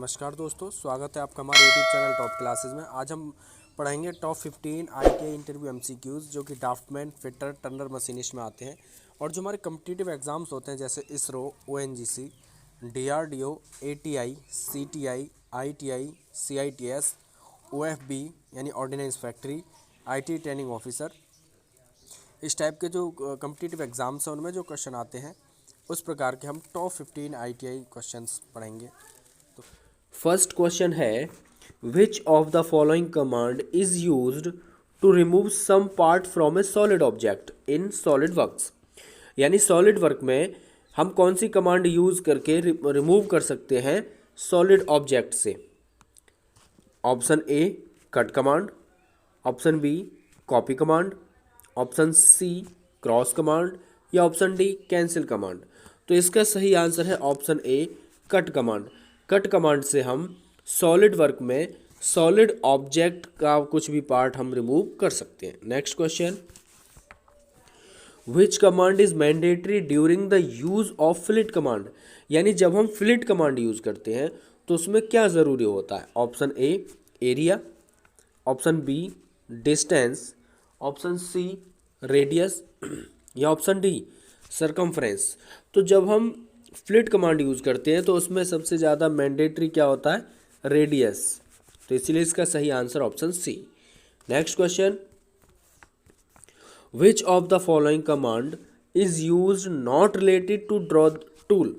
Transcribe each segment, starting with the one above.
नमस्कार दोस्तों, स्वागत है आपका हमारे यूट्यूब चैनल टॉप क्लासेस में। आज हम पढ़ेंगे टॉप 15 आईटीआई इंटरव्यू एमसीक्यूज़ जो कि ड्राफ्टमैन, फिटर, टर्नर, मशीनिस्ट में आते हैं। और जो हमारे कम्पिटिटिव एग्जाम्स होते हैं जैसे ISRO, ONGC, DRDO, ATI, CTI, ITI, CITS, OFB यानी ordnance factory, IT training officer, इस टाइप के जो कम्पिटिटिव एग्जाम्स हैं उनमें जो क्वेश्चन आते हैं उस प्रकार के हम टॉप 15 आईटीआई क्वेश्चंस पढ़ेंगे। फर्स्ट क्वेश्चन है, which of the following command is used to remove some part from a solid object in solid works. यानी सॉलिड वर्क में हम कौन सी कमांड यूज करके रिमूव कर सकते हैं सॉलिड ऑब्जेक्ट से। Option A cut command, option B copy command, option C cross command या ऑप्शन डी कैंसिल कमांड। तो इसका सही आंसर है option A cut command. Cut command से हम सॉलिड वर्क में सॉलिड ऑब्जेक्ट का कुछ भी पार्ट हम रिमूव कर सकते हैं। Next question, which command is mandatory during the use of fleet command. यानी जब हम फ्लिट कमांड यूज करते हैं तो उसमें क्या ज़रूरी होता है। Option A area, option B distance, option C radius या ऑप्शन डी सरकमफ्रेंस। तो जब हम फ्लिट कमांड यूज़ करते हैं तो उसमें सबसे ज़्यादा मैंडेटरी क्या होता है, रेडियस। तो इसीलिए इसका सही answer option C. Next question, which of the following command is use not related to draw tool.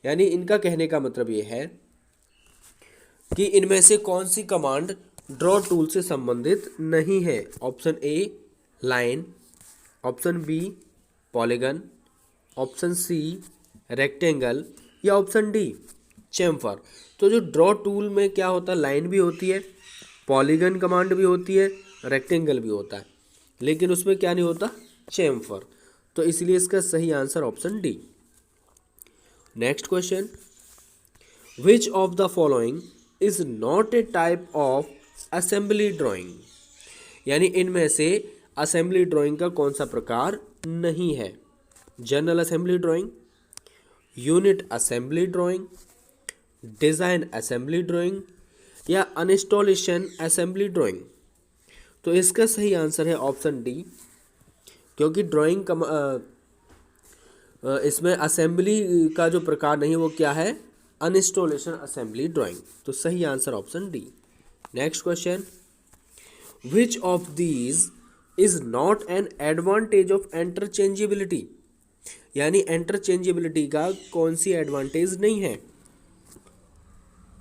यानी इनका कहने का मतलब ये है कि इनमें से कौन सी कमांड ड्रॉ टूल से संबंधित नहीं है। Option A line, option B polygon, option C rectangle या ऑप्शन डी चैम्फर। तो जो ड्रॉ टूल में क्या होता है, लाइन भी होती है, पॉलीगन कमांड भी होती है, रेक्टेंगल भी होता है, लेकिन उसमें क्या नहीं होता, चैम्फर। तो इसलिए इसका सही answer option D. Next question, which of the following is not a type of assembly drawing. यानी इनमें से असेंबली ड्राइंग का कौन सा प्रकार नहीं है। General assembly drawing, unit assembly drawing, design assembly drawing या इंस्टॉलेशन असेंबली ड्राइंग। तो इसका सही आंसर है ऑप्शन डी, क्योंकि ड्राइंग इसमें असेंबली का जो प्रकार नहीं वो क्या है, अनइंस्टॉलेशन असेंबली ड्राइंग। तो सही answer option D. Next question, which of these is not an advantage of interchangeability. यानी इंटरचेंजेबिलिटी का कौन सी एडवांटेज नहीं है।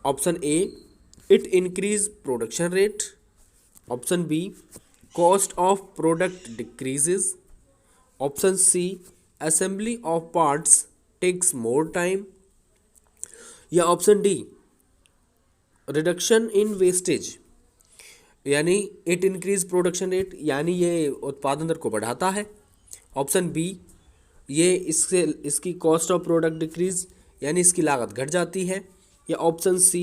Option A it increase production rate, option B cost of product decreases, option C assembly of parts takes more time या option D reduction in wastage. यानी it increase production rate, यानी ये उत्पादन दर को बढ़ाता है। ऑप्शन बी ये इसकी कॉस्ट ऑफ प्रोडक्ट डिक्रीज, यानी इसकी लागत घट जाती है। या option C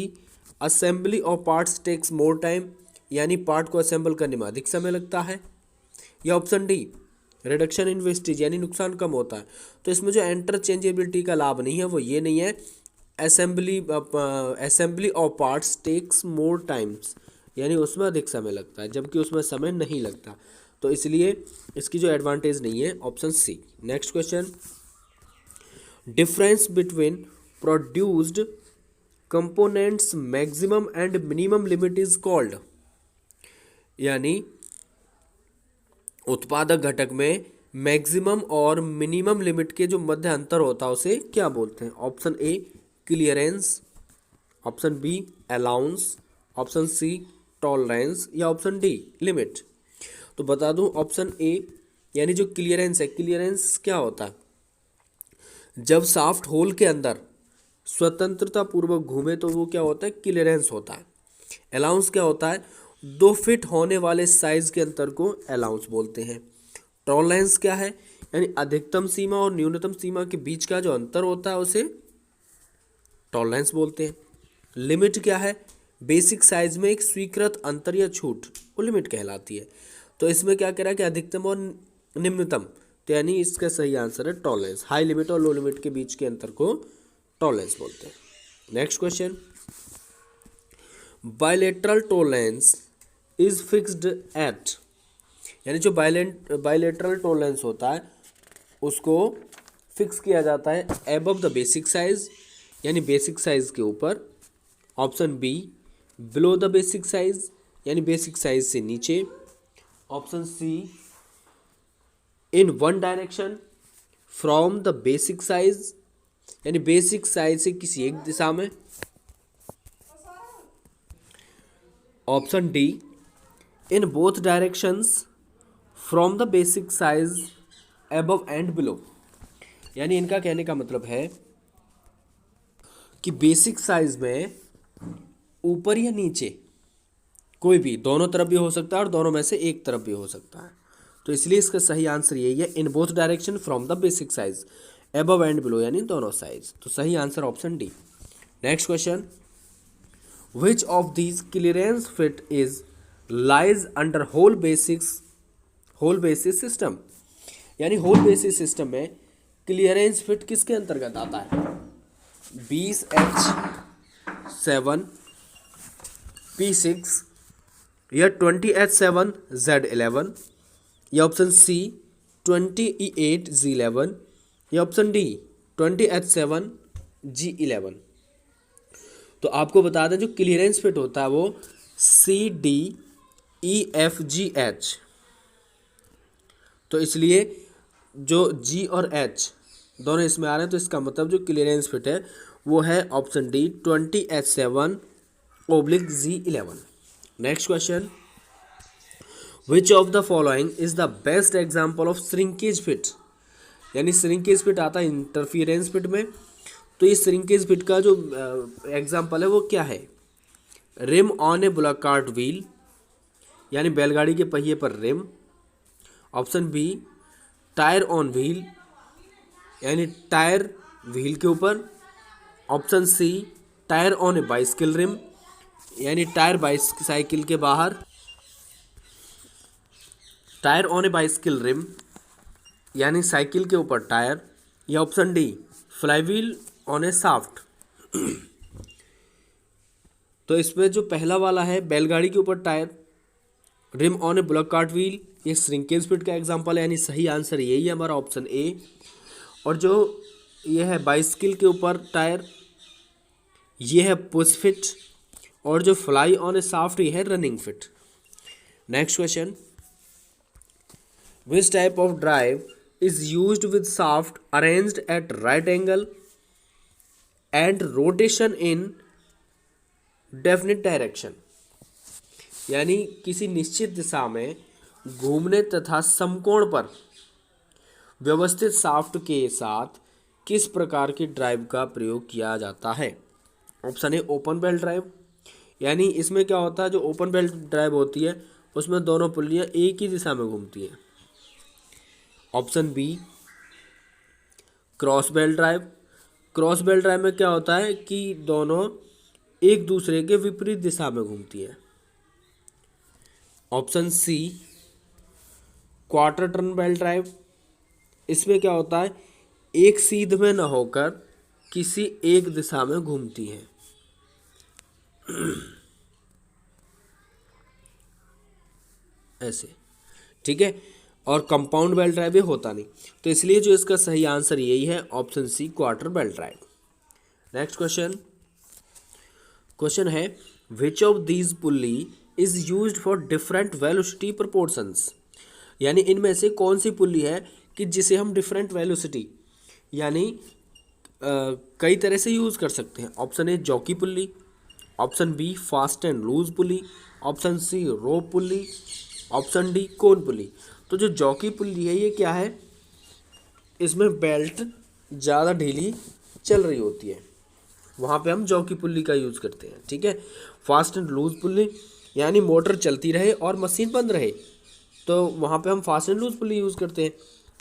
assembly of parts takes more time, यानी पार्ट को असेंबल करने में अधिक समय लगता है। या option D reduction in wastage, यानी नुकसान कम होता है। तो इसमें जो इंटरचेंजेबिलिटी का लाभ नहीं है वो ये नहीं है, assembly of parts takes more times, यानी उसमें अधिक समय लगता है जबकि उसमें समय नहीं लगता। तो इसलिए इसकी जो एडवांटेज नहीं है option C. Next question, difference between produced components maximum and minimum limit is called. यानी उत्पादक घटक में मैक्सिमम और मिनिमम लिमिट के जो मध्य अंतर होता है उसे क्या बोलते हैं। Option A clearance, option B allowance, option C tolerance या ऑप्शन डी लिमिट। तो बता दूं, ऑप्शन ए यानी जो क्लियरेंस है, क्लियरेंस क्या होता है, जब साफ्ट होल के अंदर स्वतंत्रता पूर्वक घूमे तो वो क्या होता है, क्लियरेंस होता है। अलाउंस क्या होता है, 2 फीट होने वाले साइज के अंतर को अलाउंस बोलते हैं। टॉलरेंस क्या है, यानी अधिकतम सीमा और न्यूनतम सीमा के बीच का जो अंतर होता है उसे टॉलरेंस बोलते हैं। लिमिट क्या है, बेसिक साइज में एक स्वीकृत अंतर या छूट, वो लिमिट कहलाती है। तो इसमें क्या कह रहा है कि अधिकतम और निम्नतम, तो यानी इसका सही आंसर है टॉलरेंस। हाई लिमिट और लो लिमिट के बीच के अंतर को टॉलरेंस बोलते हैं। Next question, bilateral tolerance is fixed at, यानी जो बायलेटरल टोलेंस होता है उसको फिक्स किया जाता है एबव द बेसिक साइज, यानी बेसिक साइज के ऊपर। Option B, below the basic size, यानी बेसिक साइज से नीचे। Option C, in one direction from the basic size, यानी बेसिक साइज से किसी एक दिशा में। Option D, in both directions from the basic size above and below, यानी इनका कहने का मतलब है कि बेसिक साइज में ऊपर या नीचे कोई भी, दोनों तरफ भी हो सकता है और दोनों में से एक तरफ भी हो सकता है। तो इसलिए इसका सही आंसर यही है, in both direction from the basic size above and below, यानी दोनों साइज। तो सही answer option D. Next question, which of these clearance fit is lies under hole basis system, यानी होल बेसिस सिस्टम में clearance fit किसके अंतर्गत आता है? 20H7 P6 या 20H7 Z11 या ऑप्शन सी 28 Z11 या ऑप्शन डी 20H7 G11। तो आपको बता दें जो क्लियरेंस फिट होता है वो CDEFGH। तो इसलिए जो G और H दोनों इसमें आ रहे हैं, तो इसका मतलब जो क्लियरेंस फिट है वो है option D 20H7/G11। Next question, which of the following is the best example of shrinkage fit, यानी श्रिंकेज फिट आता है इंटरफियरेंस फिट में। तो ये श्रिंकेज फिट का जो एग्जाम्पल है वो क्या है? Rim on a bullock cart wheel, यानी बैलगाड़ी के पहिए पर rim. Option B, tyre on wheel, यानी टायर व्हील के ऊपर। Option C, tyre on a bicycle rim, यानी टायर बाइसाइकिल के बाहर। Tyre on a bicycle rim, यानी साइकिल के ऊपर टायर। या option D, flywheel on a shaft. तो इसमें जो पहला वाला है बैलगाड़ी के ऊपर tyre, rim on a block cart wheel, ये श्रिंकेज फिट का एग्जांपल है, यानी सही आंसर यही है हमारा ऑप्शन ए। और जो ये है बाइसिकल के ऊपर टायर, ये है पुश फिट। और जो फ्लाई ऑन ए शाफ्ट ये है running fit. Next question, which type of drive is used with shaft arranged at right angle and rotation in definite direction, यानी किसी निश्चित दिशा में घूमने तथा समकोण पर व्यवस्थित शाफ्ट के साथ किस प्रकार की ड्राइव का प्रयोग किया जाता है? ऑप्शन ए, ओपन बेल्ट ड्राइव, यानी इसमें क्या होता है जो ओपन बेल्ट ड्राइव होती है उसमें दोनों पुल्लियाँ एक ही दिशा में घूमती हैं। Option B, cross belt drive. Cross belt drive में क्या होता है कि दोनों एक दूसरे के विपरीत दिशा में घूमती है। Option C, quarter turn belt drive. इसमें क्या होता है एक सीध में न होकर किसी एक दिशा में घूमती है। ऐसे, ठीक है। और कंपाउंड बेल्ट ड्राइव होता नहीं, तो इसलिए जो इसका सही आंसर यही है option C, quarter belt drive. Next question है, which of these pulley is used for different velocity proportions, यानी इनमें से कौन सी पुल्ली है कि जिसे हम डिफरेंट वेलोसिटी यानी कई तरह से यूज़ कर सकते हैं। Option A, jockey pulley. Option B, fast and loose pulley. Option C, rope pulley. Option D, cone pulley. तो जो जॉकी पुल्ली है ये क्या है, इसमें बेल्ट ज़्यादा ढीली चल रही होती है, वहाँ पे हम जॉकी पुल्ली का यूज़ करते हैं, ठीक है। फास्ट एंड लूज पुल्ली, यानी मोटर चलती रहे और मशीन बंद रहे, तो वहाँ पे हम fast and loose pulley use करते हैं।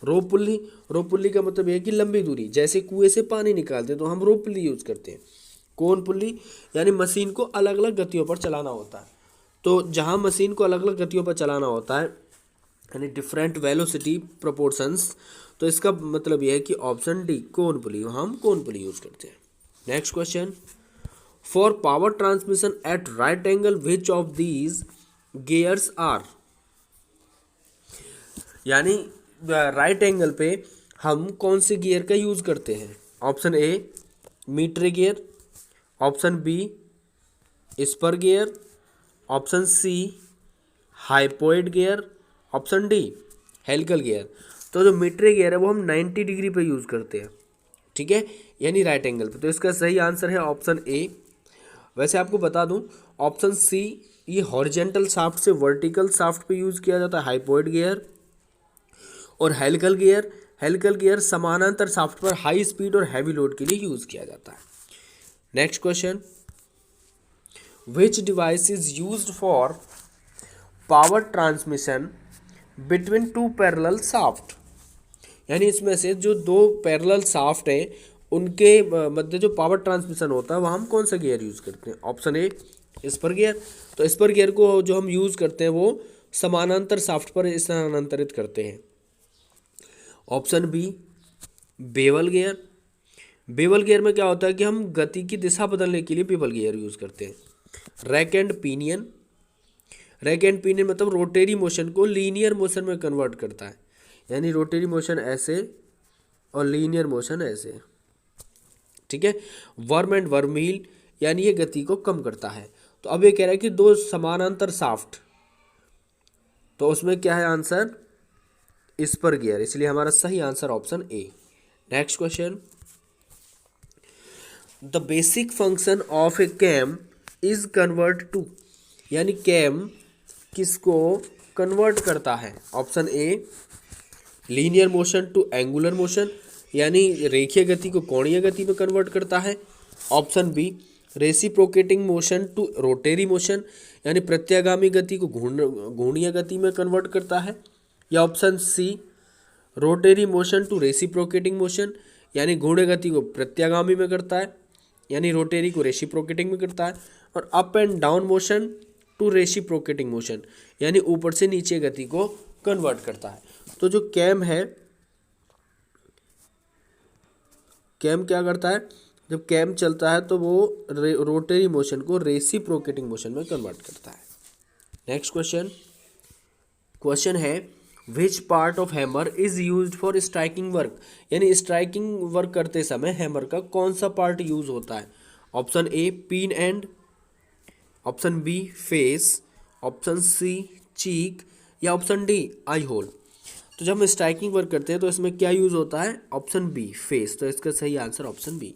रोप पुल्ली का मतलब ये है कि लंबी दूरी, जैसे कुएं से पानी निकालते हैं तो हम रोप पुल्ली यूज़ करते हैं। कोन पुल्ली, यानी मशीन को अलग अलग गतियों पर चलाना होता है, तो जहाँ मशीन को अलग अलग गतियों पर चलाना होता है यानी डिफरेंट वेलोसिटी प्रोपोर्शंस, तो इसका मतलब यह है कि ऑप्शन डी, कोन पुल्ली, हम कोन पुल्ली यूज़ करते हैं। Next question, for power transmission at right angle which of these gears are, यानी राइट एंगल पे हम कौन से गियर का यूज करते हैं? Option A mitre gear, option B spur gear, option C hypoid gear, option D helical gear. तो जो मीटर गियर है वो हम 90 डिग्री पे यूज़ करते हैं, ठीक है, यानी राइट एंगल पे। तो इसका सही आंसर है ऑप्शन ए। वैसे आपको बता दूं ऑप्शन सी ये हॉरिजेंटल शाफ्ट से वर्टिकल शाफ्ट पे यूज़ किया जाता है हाइपोइड गियर, और हेलिकल गियर समानांतर शाफ्ट पर हाई स्पीड और हैवी लोड के लिए यूज़ किया जाता है। Next question, which device is used for power transmission between two parallel shaft, यानी इसमें से जो दो पैरेलल शाफ्ट हैं उनके मध्य जो पावर ट्रांसमिशन होता है वह हम कौन सा गियर यूज़ करते हैं? Option A spur gear. तो स्पर गियर को जो हम यूज़ करते हैं वो समानांतर शाफ्ट पर स्थानांतरित करते हैं। Option B bevel gear. Bevel gear में क्या होता है कि हम गति की दिशा बदलने के लिए बेवल गियर यूज़ करते हैं। Rack and pinion. Rack and pinion मतलब रोटेरी मोशन को लीनियर मोशन में कन्वर्ट करता है, यानी रोटेरी मोशन ऐसे और लीनियर मोशन ऐसे, ठीक है। वर्म एंड वर्महील, यानी ये गति को कम करता है। तो अब ये कह रहा है कि दो समानांतर शाफ्ट, तो उसमें क्या है आंसर? स्पर गियर, इसलिए हमारा सही answer option A. Next question, the basic function of A cam is convert to, यानी कैम किसको कन्वर्ट करता है? Option a linear motion to angular motion, यानी रेखीय गति को कोणीय गति में कन्वर्ट करता है। Option B reciprocating motion to rotary motion, यानी प्रत्यागामी गति को घूर्णीय गति में कन्वर्ट करता है। या option C rotary motion to reciprocating motion, यानी घूर्णीय गति को प्रत्यागामी में करता है, यानी रोटेरी को रेसिप्रोकेटिंग में करता है। और up and down motion to reciprocating motion, यानी ऊपर से नीचे गति को कन्वर्ट करता है। तो जो कैम है, कैम क्या करता है? जब कैम चलता है तो वो रोटेरी मोशन को रेसिप्रोकेटिंग मोशन में कन्वर्ट करता है। नेक्स्ट क्वेश्चन है which part of hammer is used for striking work, यानी स्ट्राइकिंग वर्क करते समय हैमर का कौन सा पार्ट यूज होता है? Option A pin end, option B face, option C cheek, या ऑप्शन डी आई होल। तो जब हम स्ट्राइकिंग वर्क करते हैं तो इसमें क्या यूज होता है? Option B face. तो इसका सही आंसर ऑप्शन बी।